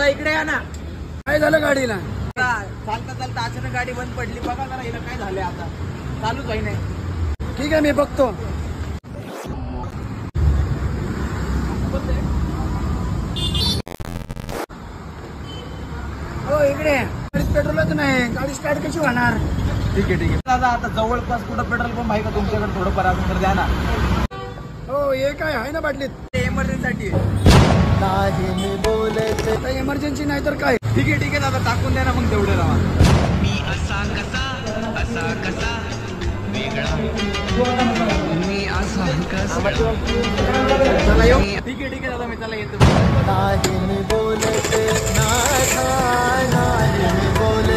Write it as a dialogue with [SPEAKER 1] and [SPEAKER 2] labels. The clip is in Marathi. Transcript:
[SPEAKER 1] इकडे या ना.
[SPEAKER 2] काय झालं गाडीला?
[SPEAKER 1] चालता चालता अचानक गाडी बंद पडली. बघा जरा हिला काय झालंय आता. चालूच होई नाही.
[SPEAKER 2] ठीक आहे मी बघतो. हो इकडे गाडीत पेट्रोलच नाही. गाडी स्टार्ट कशी होणार?
[SPEAKER 1] ठीक आहे दादा. आता जवळपास कुठं पेट्रोल पंप आहे का तुमच्याकडे? थोडंफार अजून तर द्या ना.
[SPEAKER 2] हो हे काय आहे ना बाटलीत?
[SPEAKER 1] एमर्जन्सी
[SPEAKER 2] नाही मी बोलते. इमर्जन्सी नाही तर काय?
[SPEAKER 1] ठीक आहे दादा. टाकून द्या ना मग तेवढे राहा.
[SPEAKER 3] मी असा कसा वेगळा मी असा कसा
[SPEAKER 1] चला येऊ. ठीक आहे दादा. मी त्याला येतो.
[SPEAKER 2] नाही मी बोलते. नाही मी बोलते.